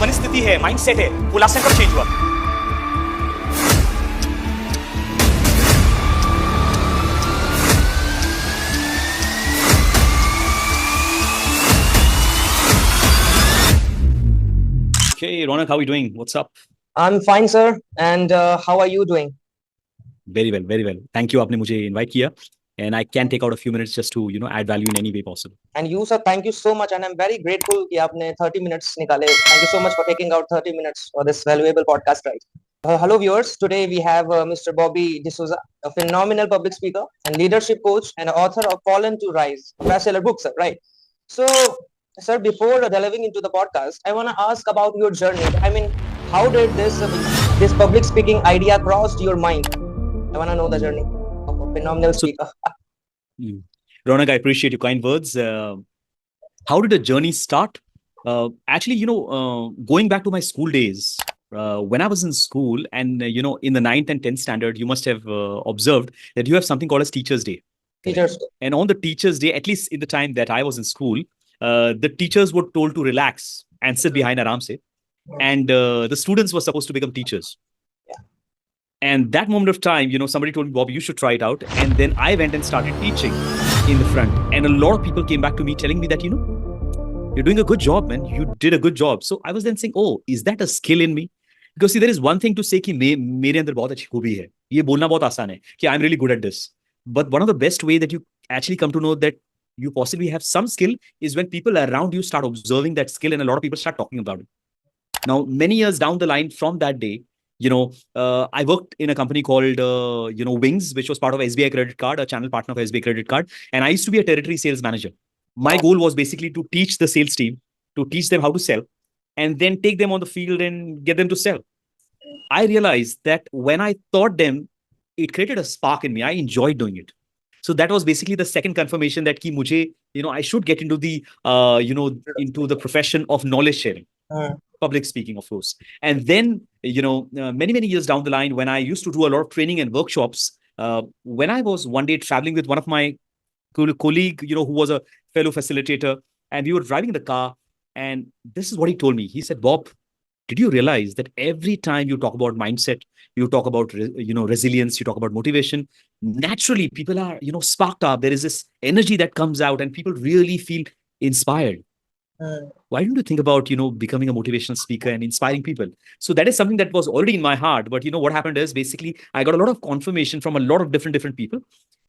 मनस्थिति है, माइंडसेट है, वो लास्ट टाइम कब चेंज हुआ? Okay, Raunak, how are you doing? What's up? I'm fine, sir. And how are you doing? Very well, very well. Thank you, आपने मुझे invite किया, and I can take out a few minutes just to add value in any way possible. And you, sir, thank you so much. And I'm very grateful कि आपने 30 minutes निकाले. Thank you so much for taking out 30 minutes for this valuable podcast, right? Hello, viewers. Today we have Mr. Bobby D'Souza, a phenomenal public speaker and leadership coach and author of Fallen to Rise, a bestseller book, sir, right? So, sir, before delving into the podcast, I want to ask about your journey. I mean, how did this public speaking idea crossed your mind? I want to know the journey of a phenomenal speaker. Raunak, I appreciate your kind words. How did the journey start? Actually, going back to my school days, when I was in school and, in the 9th and 10th standard, you must have observed that you have something called as Teacher's Day. Teachers. And on the Teacher's Day, at least in the time that I was in school, the teachers were told to relax and sit behind Aram se. And the students were supposed to become teachers. And that moment of time, somebody told me, Bob, you should try it out. And then I went and started teaching in the front. And a lot of people came back to me telling me that, you're doing a good job, man. You did a good job. So I was then saying, oh, is that a skill in me? Because see, there is one thing to say कि मेरे अंदर बहुत अच्छी खूबी है. ये बोलना बहुत आसान है कि I'm really good at this. But one of the best way that you actually come to know that you possibly have some skill is when people around you start observing that skill and a lot of people start talking about it. Now, many years down the line from that day, I worked in a company called, Wings, which was part of SBI Credit Card, a channel partner of SBI Credit Card. And I used to be a territory sales manager. My goal was basically to teach the sales team, to teach them how to sell, and then take them on the field and get them to sell. I realized that when I taught them, it created a spark in me. I enjoyed doing it. So that was basically the second confirmation that ki mujhe, I should get into the, into the profession of knowledge sharing. Public speaking, of course. And then, many, many years down the line, when I used to do a lot of training and workshops, when I was one day traveling with one of my colleague, who was a fellow facilitator, and we were driving in the car, and this is what he told me. He said, Bob, did you realize that every time you talk about mindset, you talk about, resilience, you talk about motivation, naturally people are, sparked up. There is this energy that comes out and people really feel inspired. Why don't you think about, becoming a motivational speaker and inspiring people? So that is something that was already in my heart. But what happened is basically I got a lot of confirmation from a lot of different people.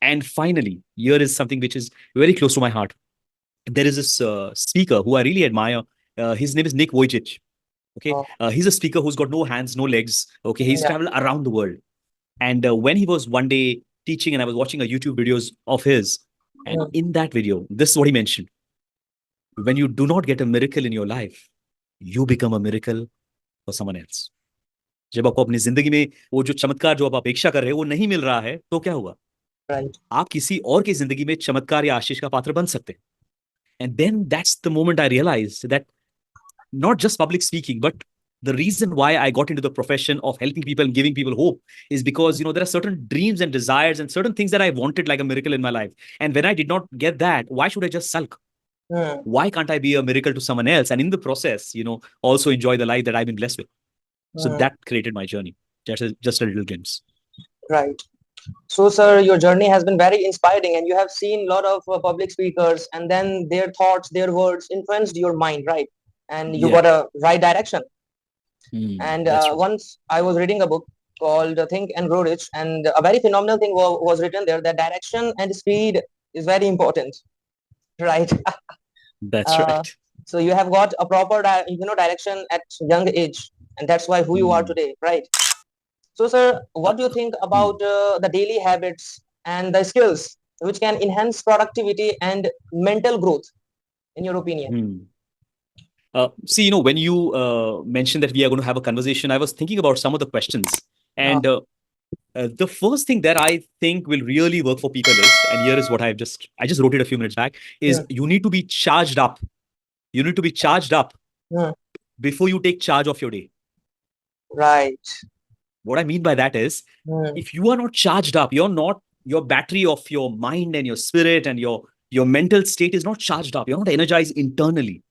And finally, here is something which is very close to my heart. There is this speaker who I really admire. His name is Nick Vujicic. Okay. He's a speaker who's got no hands, no legs. Okay. He's traveled around the world. And when he was one day teaching and I was watching a YouTube videos of his, and in that video, this is what he mentioned. When you do not get a miracle in your life, you become a miracle for someone else. जब आपको अपनी जिंदगी में वो जो चमत्कार जो आप अपेक्षा कर रहे हो वो नहीं मिल रहा है तो क्या हुआ? आप किसी और की जिंदगी में चमत्कार या आशीष का पात्र बन सकते हैं. And then that's the moment I realized that not just public speaking, but the reason why I got into the profession of helping people and giving people hope is because, there are certain dreams and desires and certain things that I wanted like a miracle in my life. And when I did not get that, why should I just sulk? Why can't I be a miracle to someone else? And in the process, also enjoy the life that I've been blessed with. So that created my journey. Just a little glimpse. Right. So, sir, your journey has been very inspiring and you have seen a lot of public speakers and then their thoughts, their words influenced your mind, right? And you got a right direction. And once I was reading a book called Think and Grow Rich, and a very phenomenal thing was written there, that direction and speed is very important. Right. That's right. So you have got a proper direction at young age, and that's why who you are today, right? So, sir, what do you think about the daily habits and the skills which can enhance productivity and mental growth, in your opinion? See, when you mentioned that we are going to have a conversation, I was thinking about some of the questions, and the first thing that I think will really work for people is, and here is what I just wrote it a few minutes back, is you need to be charged up. You need to be charged up before you take charge of your day. Right. What I mean by that is, if you are not charged up, your battery of your mind and your spirit and your mental state is not charged up. You're not energized internally.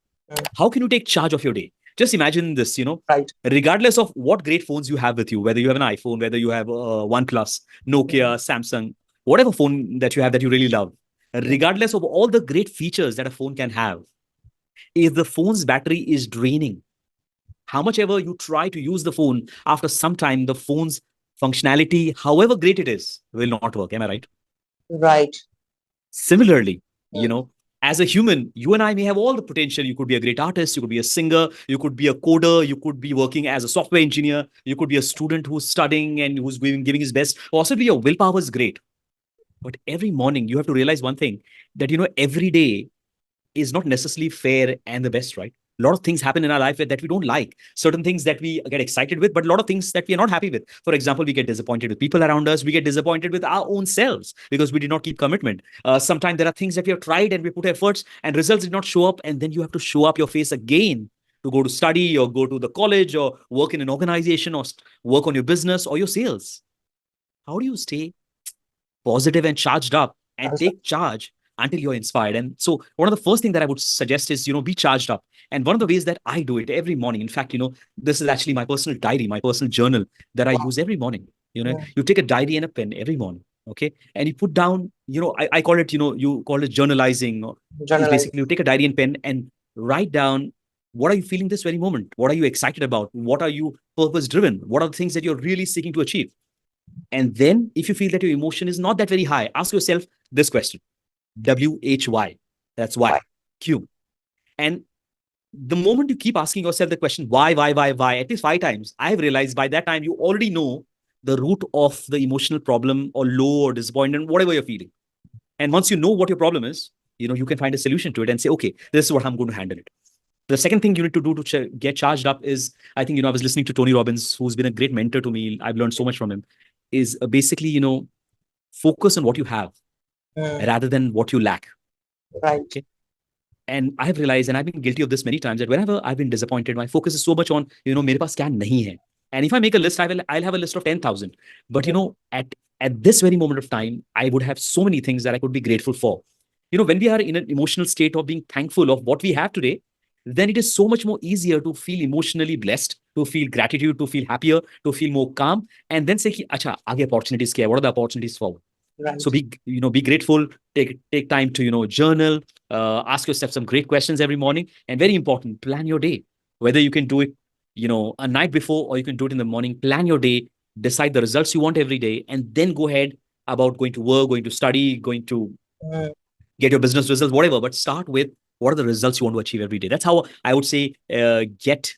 How can you take charge of your day? Just imagine this, Right. regardless of what great phones you have with you, whether you have an iPhone, whether you have OnePlus, Nokia, Samsung, whatever phone that you have that you really love, regardless of all the great features that a phone can have, if the phone's battery is draining, how much ever you try to use the phone, after some time, the phone's functionality, however great it is, will not work. Am I right? Right. Similarly, Mm. as a human, you and I may have all the potential. You could be a great artist, you could be a singer, you could be a coder, you could be working as a software engineer, you could be a student who's studying and who's giving his best. Possibly your willpower is great. But every morning, you have to realize one thing, that, every day is not necessarily fair and the best, right? A lot of things happen in our life that we don't like. Certain things that we get excited with, but a lot of things that we are not happy with. For example, we get disappointed with people around us. We get disappointed with our own selves because we did not keep commitment. Sometimes there are things that we have tried and we put efforts and results did not show up. And then you have to show up your face again to go to study or go to the college or work in an organization or work on your business or your sales. How do you stay positive and charged up and take charge until you're inspired? And so one of the first things that I would suggest is, be charged up. And one of the ways that I do it every morning, in fact, this is actually my personal diary, my personal journal that I use every morning. You take a diary and a pen every morning. Okay. And you put down, I call it, you call it journalizing. Is basically you take a diary and pen and write down, what are you feeling this very moment? What are you excited about? What are you purpose driven? What are the things that you're really seeking to achieve? And then if you feel that your emotion is not that very high, ask yourself this question, WHY. That's why. Q. And the moment you keep asking yourself the question, why, at least 5 times, I've realized by that time you already know the root of the emotional problem or low or disappointment, whatever you're feeling. And once you know what your problem is, you can find a solution to it and say, okay, this is what I'm going to handle it. The second thing you need to do to get charged up is, I think, I was listening to Tony Robbins, who's been a great mentor to me. I've learned so much from him, is basically, focus on what you have rather than what you lack. Right. Okay. And I have realized, and I've been guilty of this many times, that whenever I've been disappointed, my focus is so much on, mere paas kya nahi hai. And if I make a list, I'll have a list of 10,000. But, at this very moment of time, I would have so many things that I could be grateful for. When we are in an emotional state of being thankful of what we have today, then it is so much more easier to feel emotionally blessed, to feel gratitude, to feel happier, to feel more calm, and then say, acha, aage opportunities kya? What are the opportunities forward? Right. So be grateful, take time to, journal, ask yourself some great questions every morning, and very important, plan your day. Whether you can do it, a night before, or you can do it in the morning, plan your day, decide the results you want every day, and then go ahead about going to work, going to study, going to get your business results, whatever. But start with, what are the results you want to achieve every day? That's how I would say get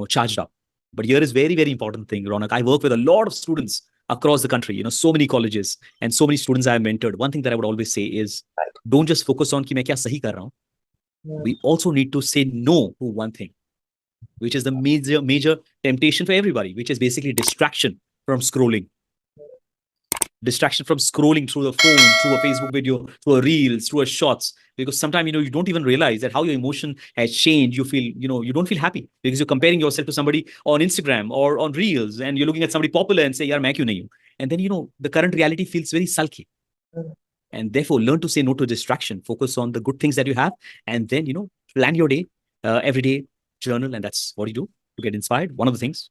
charged up. But here is very, very important thing, Raunak. I work with a lot of students across the country, so many colleges and so many students I have mentored. One thing that I would always say is, don't just focus on ki main kya sahi kar raha hu. We also need to say no to one thing, which is the major temptation for everybody, which is basically distraction from scrolling. Distraction from scrolling through the phone, through a Facebook video, through a reels, through a shots. Because sometimes, you don't even realize that how your emotion has changed. You feel, you don't feel happy because you're comparing yourself to somebody on Instagram or on reels, and you're looking at somebody popular and say, yaar, main kyun nahi hu? And then, the current reality feels very sulky. And therefore, learn to say no to distraction. Focus on the good things that you have. And then, plan your day, every day, journal. And that's what you do to get inspired. One of the things.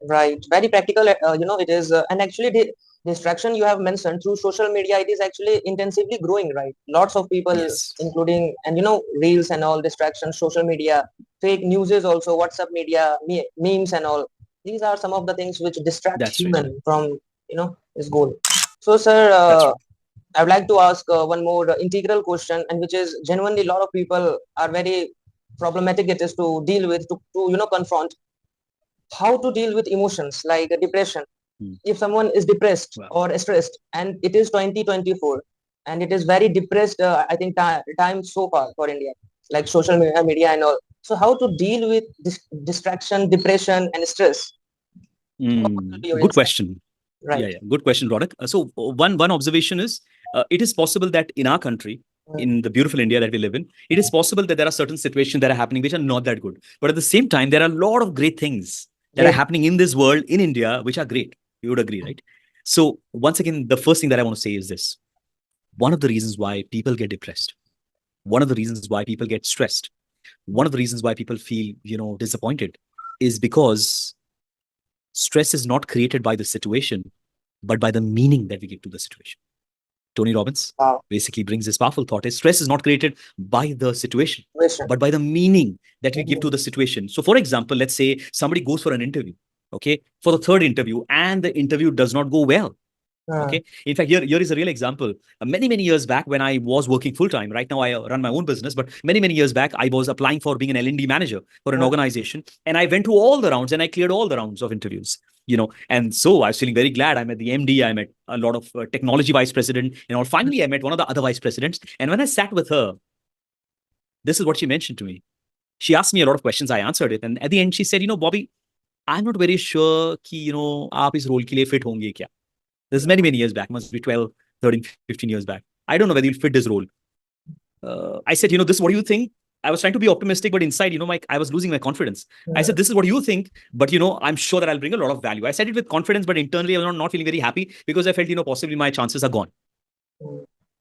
Right. Very practical. It is. And actually, the distraction you have mentioned through social media, it is actually intensively growing, right? Lots of people, Yes. including, and reels and all, distractions, social media, fake news is also, WhatsApp media, memes and all. These are some of the things which distract That's human right. from, his goal. So, sir, That's right. I would like to ask one more integral question, and which is genuinely a lot of people are very problematic it is to deal with, to confront how to deal with emotions like depression. If someone is depressed or stressed, and it is 2024, and it is very depressed, I think time so far for India, like social media and all. So how to deal with distraction, depression, and stress? Good question. Right. Yeah. Good question, Raunak. So one observation is, it is possible that in our country, in the beautiful India that we live in, it is possible that there are certain situations that are happening which are not that good. But at the same time, there are a lot of great things that are happening in this world, in India, which are great. You would agree, right? So once again, the first thing that I want to say is this. One of the reasons why people get depressed, one of the reasons why people get stressed, One of the reasons why people feel, disappointed is because stress is not created by the situation, but by the meaning that we give to the situation. Tony Robbins basically brings this powerful thought is stress is not created by the situation, but by the meaning that we give to the situation. So for example, let's say somebody goes for an interview, okay, for the third interview, and the interview does not go well. Okay. In fact, here is a real example. Many years back when I was working full time, right now I run my own business, but many years back, I was applying for being an L&D manager for an organization. And I went through all the rounds and I cleared all the rounds of interviews, and so I was feeling very glad. I met the MD, I met a lot of technology vice president, finally I met one of the other vice presidents. And when I sat with her, this is what she mentioned to me. She asked me a lot of questions. I answered it. And at the end, she said, Bobby, I'm not very sure कि, आप इस role के लिए fit होंगे क्या? This is many years back, must be 12, 13, 15 years back. I don't know whether you'll fit this role. I said, this, what do you think? I was trying to be optimistic, but inside, I was losing my confidence. I said, this is what you think, but, I'm sure that I'll bring a lot of value. I said it with confidence, but internally, I was not feeling very happy because I felt, possibly my chances are gone.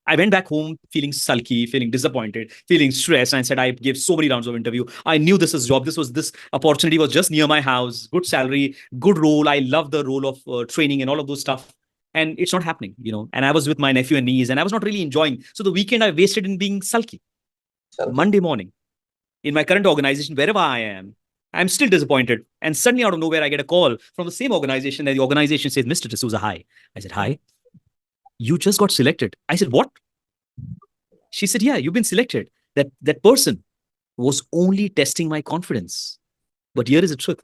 I went back home feeling sulky, feeling disappointed, feeling stressed. And I said, I gave so many rounds of interview. I knew this job. This opportunity was just near my house, good salary, good role. I love the role of training and all of those stuff. And it's not happening, and I was with my nephew and niece and I was not really enjoying. So the weekend I wasted in being sulky. Monday morning in my current organization, wherever I am, I'm still disappointed. And suddenly out of nowhere, I get a call from the same organization and the organization says, Mr. D'Souza, hi. I said, hi. You just got selected. I said, what? She said, yeah, you've been selected. That person was only testing my confidence. But here is the truth.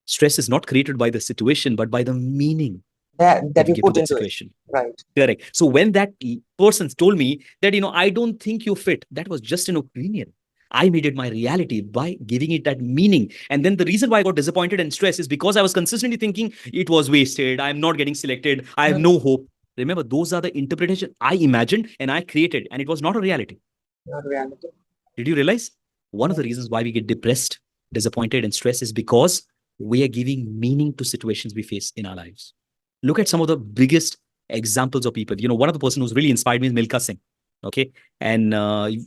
Stress is not created by the situation, but by the meaning that you put into situation. Right. Correct. So when that person told me that, I don't think you fit, that was just an opinion. I made it my reality by giving it that meaning. And then the reason why I got disappointed and stressed is because I was consistently thinking it was wasted. I'm not getting selected. I have no hope. Remember, those are the interpretations I imagined and I created, and it was not a reality. Not a reality. Did you realize? One of the reasons why we get depressed, disappointed, and stressed is because we are giving meaning to situations we face in our lives. Look at some of the biggest examples of people. One of the person who's really inspired me is Milkha Singh. Okay. And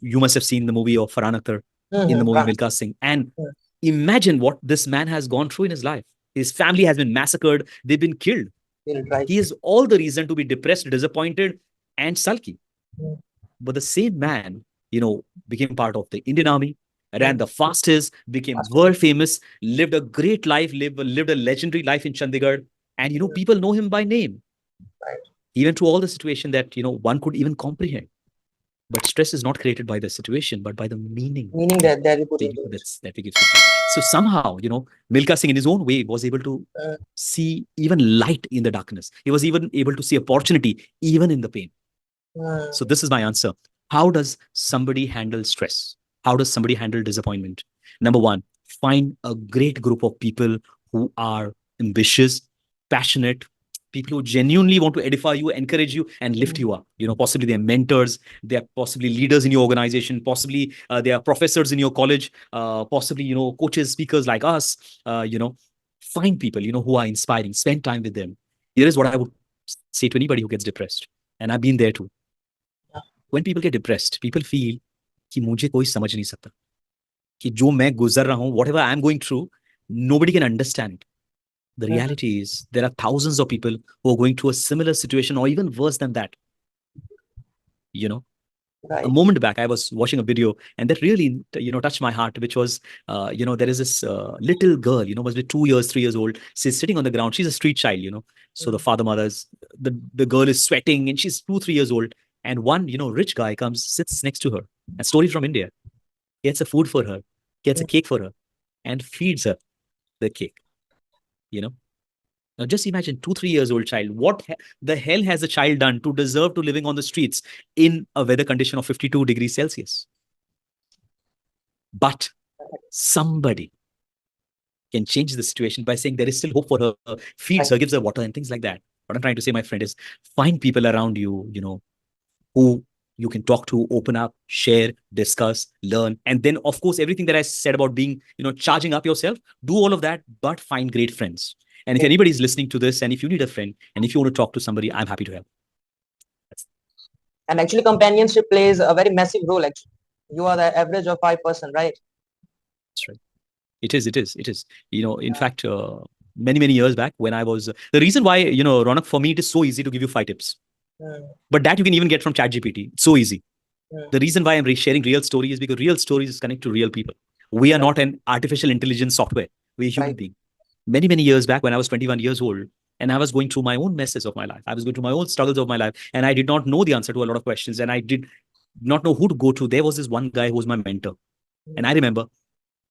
you must have seen the movie of Raunak in the movie Milkha Singh. And imagine what this man has gone through in his life. His family has been massacred. They've been killed. Right. He has all the reason to be depressed, disappointed, and sulky. But the same man, became part of the Indian Army, ran the fastest, became world famous, lived a great life, lived a legendary life in Chandigarh. And, people know him by name. Right. Even through all the situation that, one could even comprehend. But stress is not created by the situation, but by the meaning. Meaning that you put into it. That we give. So somehow, Milkha Singh in his own way was able to see even light in the darkness. He was even able to see opportunity even in the pain. So this is my answer. How does somebody handle stress? How does somebody handle disappointment? Number one, find a great group of people who are ambitious, passionate, people who genuinely want to edify you, encourage you, and lift you up. Possibly they're mentors, they're possibly leaders in your organization, possibly they are professors in your college, possibly, coaches, speakers like us, find people, who are inspiring, spend time with them. Here is what I would say to anybody who gets depressed. And I've been there too. When people get depressed, people feel कि मुझे कोई समझ नहीं सकता, कि जो मैं गुजर रहा हूं, whatever I'm going through, nobody can understand it. The reality is there are thousands of people who are going through a similar situation or even worse than that. Right. A moment back, I was watching a video and that really, touched my heart, which was, there is this little girl, must be 2 years, 3 years old. She's sitting on the ground. She's a street child, So the the girl is sweating and she's 2, 3 years old. And one, rich guy comes, sits next to her. A story from India. Gets a food for her, gets a cake for her, and feeds her the cake. Now just imagine 2, 3 years old child. What the hell has a child done to deserve to living on the streets in a weather condition of 52 degrees Celsius? But somebody can change the situation by saying there is still hope for her, feeds her, gives her water and things like that. What I'm trying to say, my friend, is find people around you, who you can talk to, open up, share, discuss, learn. And then, of course, everything that I said about being, charging up yourself, do all of that, but find great friends. And if anybody is listening to this, and if you need a friend, and if you want to talk to somebody, I'm happy to help. And actually, companionship plays a very massive role, actually. You are the average of 5%, right? That's right. It is. In fact, many years back when I was the reason why, Ronak, for me it is so easy to give you 5 tips, Mm, but that you can even get from ChatGPT. It's so easy. mm, The reason why I'm sharing real stories is because real stories connect to real people. We are right, not an artificial intelligence software. We're a human right. being. Many years back when I was 21 years old and I was going through my own messes of my life. I was going through my own struggles of my life and I did not know the answer to a lot of questions and I did not know who to go to. There was this one guy who was my mentor. And I Mm, remember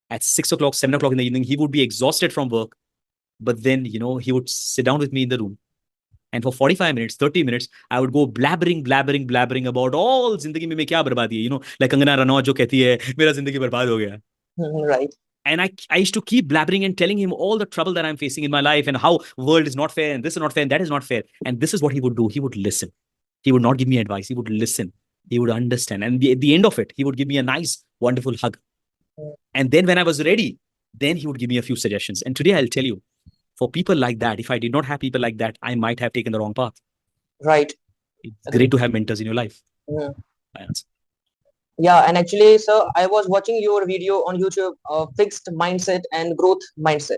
at 6 o'clock, 7 o'clock in the evening, he would be exhausted from work. But then, he would sit down with me in the room. And for 45 minutes, 30 minutes, I would go blabbering about all zindagi mein kya barbadi hai. Like Kangana Ranaut jo kehti hai, mera zindagi barbad ho gaya. right. And I used to keep blabbering and telling him all the trouble that I'm facing in my life and how world is not fair and this is not fair and that is not fair. And this is what he would do. He would listen. He would not give me advice. He would listen. He would understand. And at the end of it, he would give me a nice, wonderful hug. Mm, And then when I was ready, then he would give me a few suggestions. And today I'll tell you, for people like that, if I did not have people like that, I might have taken the wrong path. right. It's Agree. great to have mentors in your life. Mm. Yes. Yeah, and actually, sir, I was watching your video on YouTube, fixed mindset and growth mindset.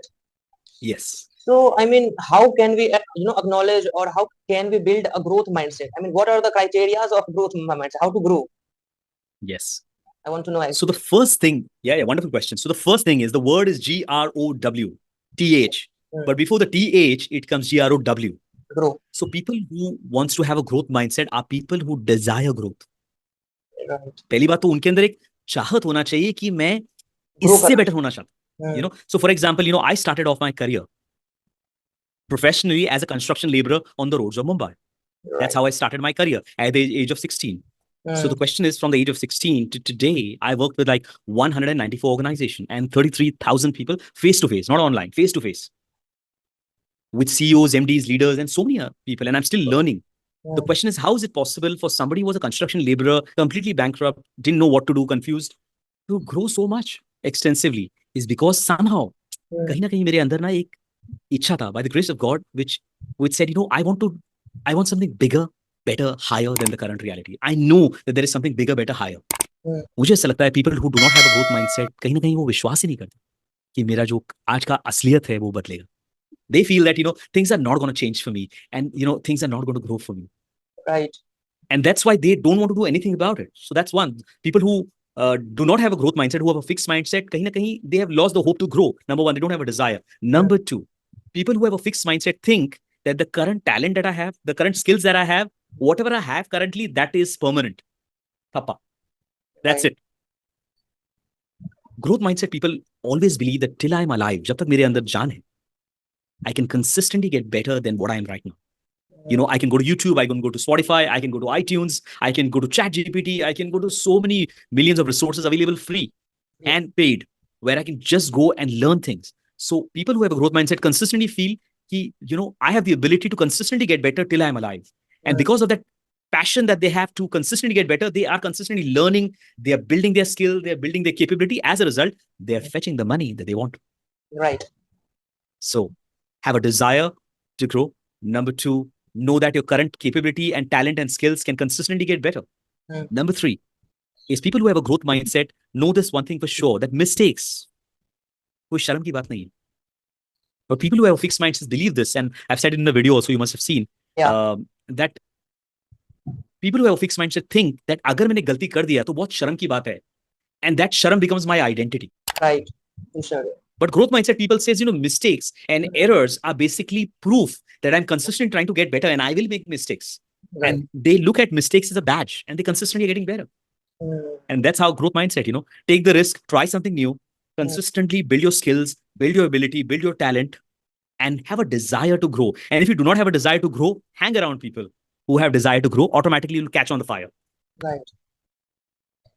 Yes. So, I mean, how can we, acknowledge or how can we build a growth mindset? I mean, what are the criteria of growth mindset? How to grow? Yes. I want to know So the actually. first thing, yeah, wonderful question. So the first thing is the word is GROW, TH. Mm, But before the TH, it comes GROW. grow. So people who wants to have a growth mindset are people who desire growth. Right. पहली बात तो उनके अंदर एक चाहत होना चाहिए कि मैं Grow इससे करना. बेटर होना चाहता हूँ. Mm, So for example, I started off my career professionally as a construction laborer on the roads of Mumbai. That's right. how I started my career at the age of 16. So the Mm, question is, from the age of 16 to today, I worked with like 194 organizations and 33,000 people face to face, not online, face to face, with CEOs, MDs, leaders, and so many people. And I'm still learning. The mm, question is, how is it possible for somebody who was a construction laborer, completely bankrupt, didn't know what to do, confused, to grow so much extensively? Is because somehow, mm, kahin na kahin mere andar na ek ichha tha, by the grace of God, which said, I want something bigger, better, higher than the current reality. I know that there is something bigger, better, higher. mm, मुझे ऐसा लगता है people who do not have a growth mindset कहीं ना कहीं वो विश्वास ही नहीं करते कि मेरा जो आज का असलियत है वो बदलेगा. They feel that things are not going to change for me and things are not going to grow for me. right. And that's why they don't want to do anything about it. So that's one. People who do not have a growth mindset, who have a fixed mindset, kahin na kahin, they have lost the hope to grow. Number one, they don't have a desire. Mm, Number two, people who have a fixed mindset think that the current talent that I have, the current skills that I have, whatever I have currently, that is permanent. Papa. That's right. it. Growth mindset people always believe that till I'm alive, jab tak mere andar jaan hai, I can consistently get better than what I am right now. Mm, I can go to YouTube, I can go to Spotify, I can go to iTunes, I can go to ChatGPT, I can go to so many millions of resources available free yes. and paid, where I can just go and learn things. So people who have a growth mindset consistently feel, I have the ability to consistently get better till I'm alive. And Mm, because of that passion that they have to consistently get better, they are consistently learning, they are building their skill, they are building their capability. As a result, they are fetching the money that they want. right. So have a desire to grow. Number two, know that your current capability and talent and skills can consistently get better. Mm, Number three is people who have a growth mindset know this one thing for sure, that mistakes कोई शर्म की बात नहीं है. But people who have a fixed mindset believe this, and I've said it in the video also, you must have seen, yeah. that people who have a fixed mindset think that अगर मैंने गलती कर दिया तो बहुत शर्म की बात है, and that शर्म becomes my identity. Right. Sure. But growth mindset people says, mistakes and errors are basically proof that I'm consistently trying to get better and I will make mistakes. Right. And they look at mistakes as a badge and they consistently getting better. Mm, And that's how growth mindset, take the risk, try something new, consistently build your skills, build your ability, build your talent, and have a desire to grow. And if you do not have a desire to grow, hang around people who have desire to grow, automatically you'll catch on the fire. right.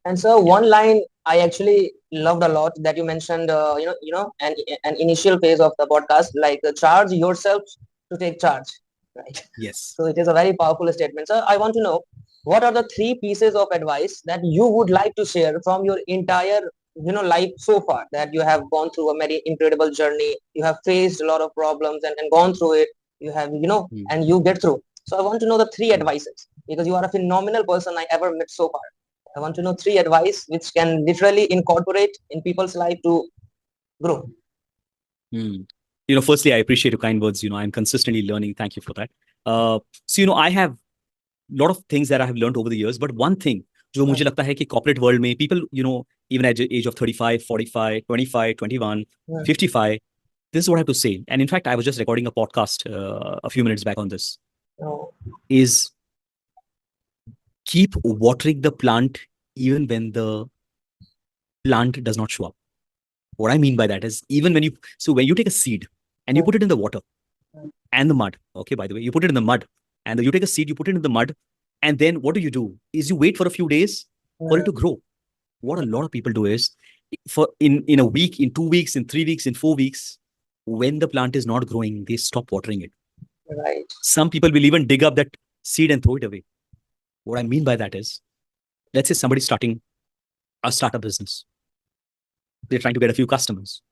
And so one line I actually loved a lot that you mentioned, an initial phase of the podcast, like charge yourself to take charge, right? Yes. So it is a very powerful statement. So I want to know, what are the 3 pieces of advice that you would like to share from your entire, life so far, that you have gone through a very incredible journey. You have faced a lot of problems and gone through it. You have, and you get through. So I want to know the 3 advices, because you are a phenomenal person I ever met so far. I want to know 3 advice which can literally incorporate in people's life to grow. Firstly, I appreciate your kind words. I'm consistently learning. Thank you for that. I have a lot of things that I have learned over the years, but one thing जो मुझे लगता है कि corporate world में people, even at the age of 35, 45, 25, 21, 55, this is what I have to say. And in fact, I was just recording a podcast a few minutes back on this. Is keep watering the plant even when the plant does not show up. What I mean by that is when you take a seed and you put it in the water and the mud, okay, by the way, you put it in the mud and you take a seed, you put it in the mud, and then what do? Is you wait for a few days for it to grow. What a lot of people do is for in a week, in 2 weeks, in 3 weeks, in 4 weeks, when the plant is not growing, they stop watering it. Right. Some people will even dig up that seed and throw it away. What I mean by that is, let's say somebody's starting a startup business. They're trying to get a few customers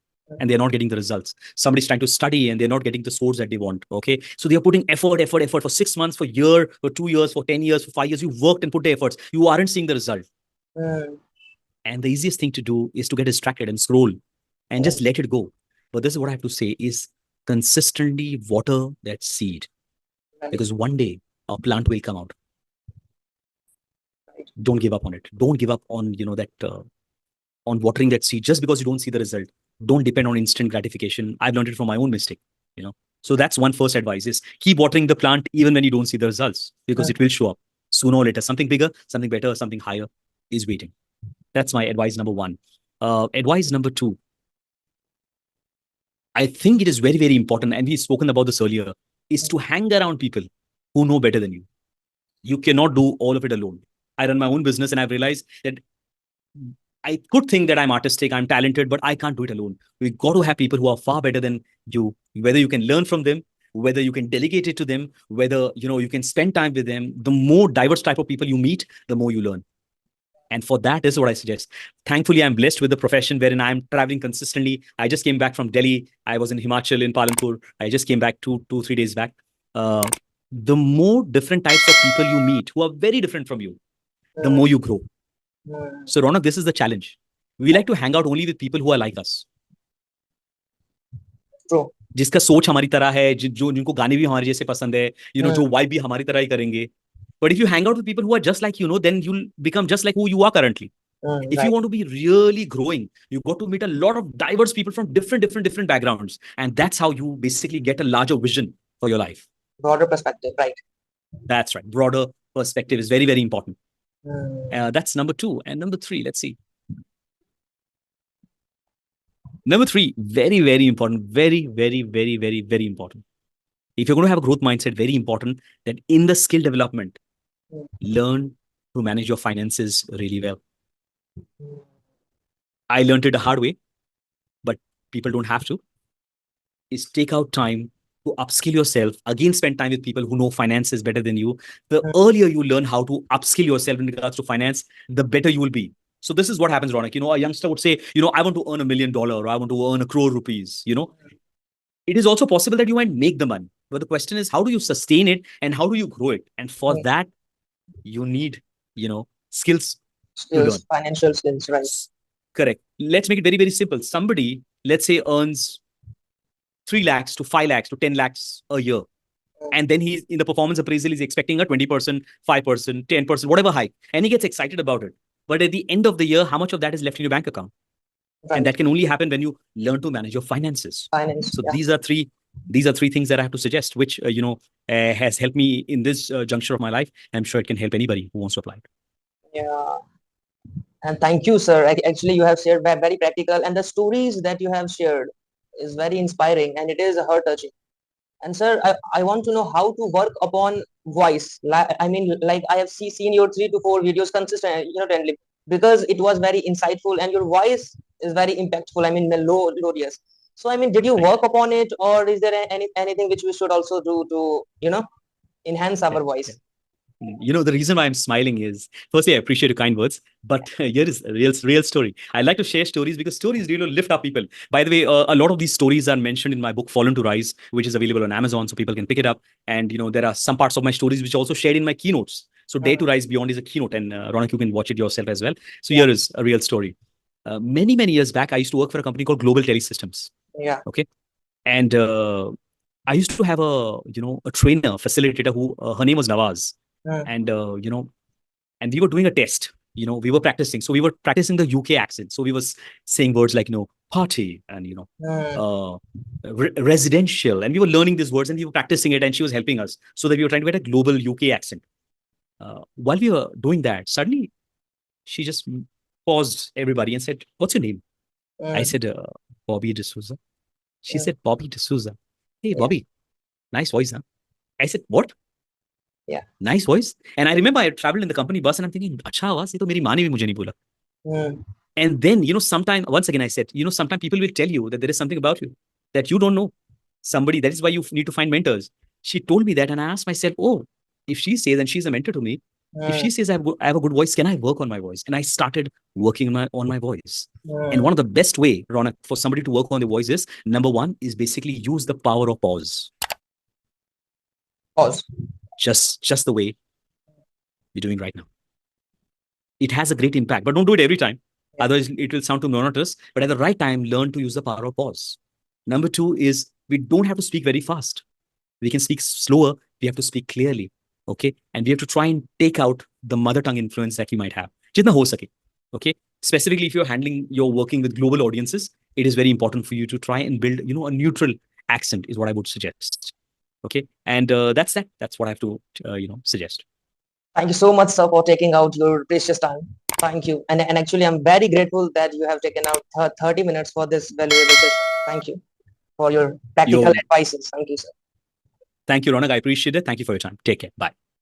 and they're not getting the results. Somebody's trying to study and they're not getting the scores that they want. Okay. So they're putting effort for 6 months, for a year, for 2 years, for 10 years, for 5 years. You've worked and put the efforts. You aren't seeing the result. And the easiest thing to do is to get distracted and scroll and just let it go. But this is what I have to say is consistently water that seed. Because one day a plant will come out. Don't give up on it. Don't give up on, on watering that seed just because you don't see the result. Don't depend on instant gratification. I've learned it from my own mistake, So that's one first advice is keep watering the plant even when you don't see the results, because it will show up sooner or later. Something bigger, something better, something higher is waiting. That's my advice number 1. Advice number 2. I think it is very, very important, and we've spoken about this earlier, is to hang around people who know better than you. You cannot do all of it alone. I run my own business and I've realized that I could think that I'm artistic, I'm talented, but I can't do it alone. We've got to have people who are far better than you, whether you can learn from them, whether you can delegate it to them, whether, you can spend time with them. The more diverse type of people you meet, the more you learn. And for that is what I suggest. Thankfully, I'm blessed with the profession wherein I'm traveling consistently. I just came back from Delhi. I was in Himachal, in Palampur. I just came back 3 days back. The more different types of people you meet who are very different from you, the more you grow. So Raunak, this is the challenge. We like to hang out only with people who are like us. True. जिसका सोच हमारी तरह है, जिनको गाने भी हमारे जैसे पसंद है, जो वाइब भी हमारी तरह ही करेंगे. But if you hang out with people who are just like then you'll become just like who you are currently. If you want to be really growing, you got to meet a lot of diverse people from different backgrounds, and that's how you basically get a larger vision for your life. Broader perspective, right? That's right. Broader perspective is very, very important. That's number 2. And number 3, let's see. Number 3, very, very important. Very, very, very, very, very important. If you're going to have a growth mindset, very important that in the skill development, learn to manage your finances really well. I learned it the hard way, but people don't have to. Is take out time to upskill yourself. Again, spend time with people who know finances better than you. The earlier you learn how to upskill yourself in regards to finance, the better you will be. So this is what happens, Raunak. A youngster would say, I want to earn $1 million or I want to earn 1 crore rupees. It is also possible that you might make the money. But the question is, how do you sustain it and how do you grow it? And for that, you need, skills to learn. Financial skills, right? Correct. Let's make it very, very simple. Somebody, let's say, earns 3 lakhs to 5 lakhs to 10 lakhs a year. And then he's in the performance appraisal, he's expecting a 20%, 5%, 10%, whatever hike. And he gets excited about it. But at the end of the year, how much of that is left in your bank account? Right. And that can only happen when you learn to manage your finances. So these are three things that I have to suggest, which, has helped me in this juncture of my life. I'm sure it can help anybody who wants to apply it. Yeah. And thank you, sir. Actually, you have shared very practical, and the stories that you have shared is very inspiring and it is heart touching. And sir, I want to know how to work upon voice. I mean, like I have seen your 3 to 4 videos consistently, because it was very insightful and your voice is very impactful. I mean, melodious. So, I mean, did you work upon it, or is there anything which we should also do to, enhance our voice? The reason why I'm smiling is, firstly, I appreciate your kind words, but here is a real story. I like to share stories because stories really lift up people. By the way, a lot of these stories are mentioned in my book, Fallen to Rise, which is available on Amazon, so people can pick it up. And, there are some parts of my stories which are also shared in my keynotes. So Dare to Rise Beyond is a keynote, and Raunak, you can watch it yourself as well. So Yeah. here is a real story. Many years back, I used to work for a company called Global Telesystems. Yeah. Okay. And I used to have a trainer, facilitator who her name was Nawaz. And and we were doing a test. We were practicing. So we were practicing the UK accent. So we was saying words like party and residential, and we were learning these words and we were practicing it, and she was helping us so that we were trying to get a global UK accent. While we were doing that, suddenly she just paused everybody and said, "What's your name?" I said, "Bobby D'Souza." She said, "Bobby D'Souza. Hey, Bobby, nice voice, huh?" I said, "What?" Yeah. Nice voice. And I remember I traveled in the company bus and I'm thinking, "Acha आवाज, ये तो मेरी माँ ने भी मुझे नहीं बोला." And then, sometime, once again, I said, sometimes people will tell you that there is something about you that you don't know. Somebody, that is why you need to find mentors. She told me that, and I asked myself, oh, if she says, and she's a mentor to me, if she says I have a good voice, can I work on my voice? And I started working on my voice. And one of the best way, Raunak, for somebody to work on their voice is, number one, is basically use the power of pause. Pause. Just the way you're doing right now. It has a great impact, but don't do it every time. Otherwise, it will sound too monotonous. But at the right time, learn to use the power of pause. Number two is we don't have to speak very fast. We can speak slower. We have to speak clearly. Okay. And we have to try and take out the mother tongue influence that we might have. Jitna ho sake. Okay. Specifically, if you're working with global audiences, it is very important for you to try and build, a neutral accent is what I would suggest. Okay. And that's that. That's what I have to, suggest. Thank you so much, sir, for taking out your precious time. Thank you. And actually, I'm very grateful that you have taken out 30 minutes for this valuable session. Thank you for your practical advices. Thank you, sir. Thank you, Raunak. I appreciate it. Thank you for your time. Take care. Bye.